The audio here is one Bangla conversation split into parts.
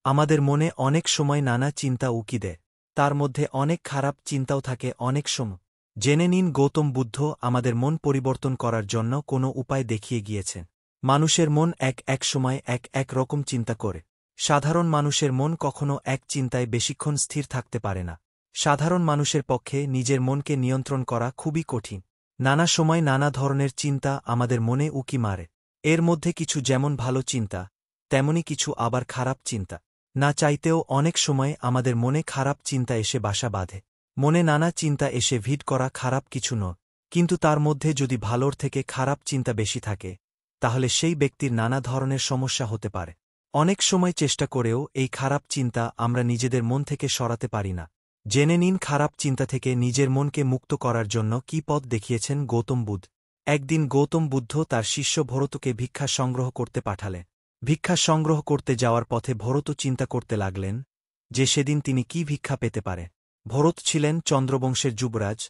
আমাদের মনে অনেক সময় নানা চিন্তা উকি দেয়, তার মধ্যে অনেক খারাপ চিন্তাও থাকে অনেক সময়। জেনে নিন গৌতম বুদ্ধ আমাদের মন পরিবর্তন করার জন্য কোনো উপায় দেখিয়ে গিয়েছেন। মানুষের মন এক সময় এক রকম চিন্তা করে। সাধারণ মানুষের মন কখনো এক চিন্তায় বেশিক্ষণ স্থির থাকতে পারে না। সাধারণ মানুষের পক্ষে নিজের মনকে নিয়ন্ত্রণ করা খুবই কঠিন। নানা সময় নানা ধরনের চিন্তা আমাদের মনে উকি মারে। এর মধ্যে কিছু যেমন ভালো চিন্তা, তেমনি কিছু আবার খারাপ চিন্তা। না চাইতেও অনেক সময় আমাদের মনে খারাপ চিন্তা এসে বাসা বাঁধে। মনে নানা চিন্তা এসে ভিড় করা খারাপ কিছু নয়, কিন্তু তার মধ্যে যদি ভালোর থেকে খারাপ চিন্তা বেশি থাকে, তাহলে সেই ব্যক্তির নানা ধরনের সমস্যা হতে পারে। অনেক সময় চেষ্টা করেও এই খারাপ চিন্তা আমরা নিজেদের মন থেকে সরাতে পারি না। জেনে নিন খারাপ চিন্তা থেকে নিজের মনকে মুক্ত করার জন্য কী পথ দেখিয়েছেন গৌতম বুদ্ধ। একদিন গৌতম বুদ্ধ তার শিষ্য ভরতকে ভিক্ষা সংগ্রহ করতে পাঠালেন। ভিক্ষা সংগ্রহ করতে যাওয়ার পথে ভরত চিন্তা করতে লাগলেন যে সেদিন তিনি কি ভিক্ষা পেতে পারে। ভরত ছিলেন চন্দ্রবংশের যুবরাজ।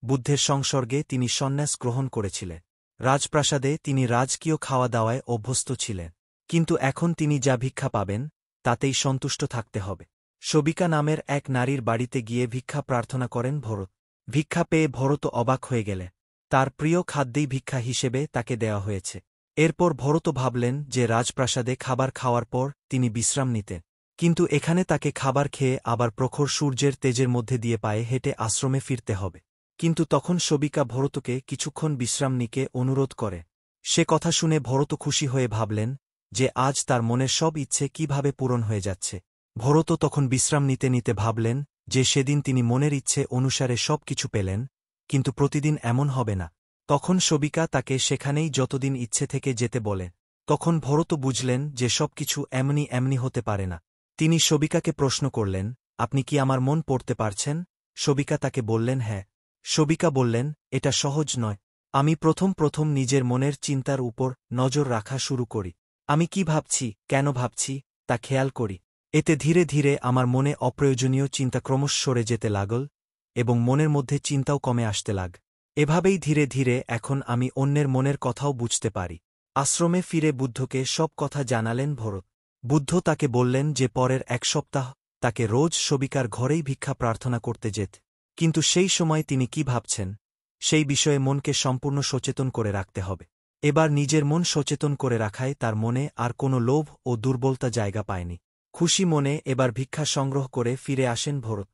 বুদ্ধের সংসর্গে তিনি সন্ন্যাস গ্রহণ করেছিলেন। রাজপ্রাসাদে তিনি রাজকীয় খাওয়া দাওয়ায় অভ্যস্ত ছিলেন। কিন্তু এখন তিনি যা ভিক্ষা পাবেন তাতেই সন্তুষ্ট থাকতে হবে। সবিকা নামের এক নারীর বাড়িতে গিয়ে ভিক্ষা প্রার্থনা করেন ভরত। ভিক্ষা পেয়ে ভরত অবাক হয়ে গেলে। তার প্রিয় খাদ্যেই ভিক্ষা হিসেবে তাকে দেওয়া হয়েছে। এরপর ভরত ভাবলেন যে রাজপ্রাসাদে খাবার খাওয়ার পর তিনি বিশ্রাম নিতেন, কিন্তু এখানে তাকে খাবার খেয়ে আবার প্রখর সূর্যের তেজের মধ্যে দিয়ে পায়ে হেঁটে আশ্রমে ফিরতে হবে। কিন্তু তখন সবিকা ভরতকে কিছুক্ষণ বিশ্রাম নিতে অনুরোধ করে। সে কথা শুনে ভরত খুশি হয়ে ভাবলেন যে আজ তার মনের সব ইচ্ছে কিভাবে পূরণ হয়ে যাচ্ছে। ভরত তখন বিশ্রাম নিতে নিতে ভাবলেন যে সেদিন তিনি মনের ইচ্ছে অনুসারে সব কিছু পেলেন, কিন্তু প্রতিদিন এমন হবে না। তখন সবিকা তাকে সেখানেই যতদিন ইচ্ছে থেকে যেতে বলে। তখন ভরত বুঝলেন যে সবকিছু এমনি হতে পারে না। তিনি সবিকাকে প্রশ্ন করলেন, আপনি কি আমার মন পড়তে পারছেন? সবিকা তাকে বললেন, হ্যাঁ। সবিকা বললেন, এটা সহজ নয়। আমি প্রথম নিজের মনের চিন্তার উপর নজর রাখা শুরু করি। আমি কি ভাবছি, কেন ভাবছি, তা খেয়াল করি। এতে ধীরে ধীরে আমার মনে অপ্রয়োজনীয় চিন্তা ক্রমশ সরে যেতে লাগল এবং মনের মধ্যে চিন্তাও কমে আসতে লাগ। এভাবেই ধীরে ধীরে এখন আমি অন্যের মনের কথাও বুঝতে পারি। আশ্রমে ফিরে বুদ্ধকে সব কথা জানালেন ভরত। বুদ্ধ তাকে বললেন যে পরের এক সপ্তাহ তাকে রোজ সবিকার ঘরেই ভিক্ষা প্রার্থনা করতে যেত। কিন্তু সেই সময় তিনি কি ভাবছেন, সেই বিষয়ে মনকে সম্পূর্ণ সচেতন করে রাখতে হবে। এবার নিজের মন সচেতন করে রাখায় তার মনে আর কোনো লোভ ও দুর্বলতা জায়গা পায়নি। খুশি মনে এবার ভিক্ষা সংগ্রহ করে ফিরে আসেন ভরত।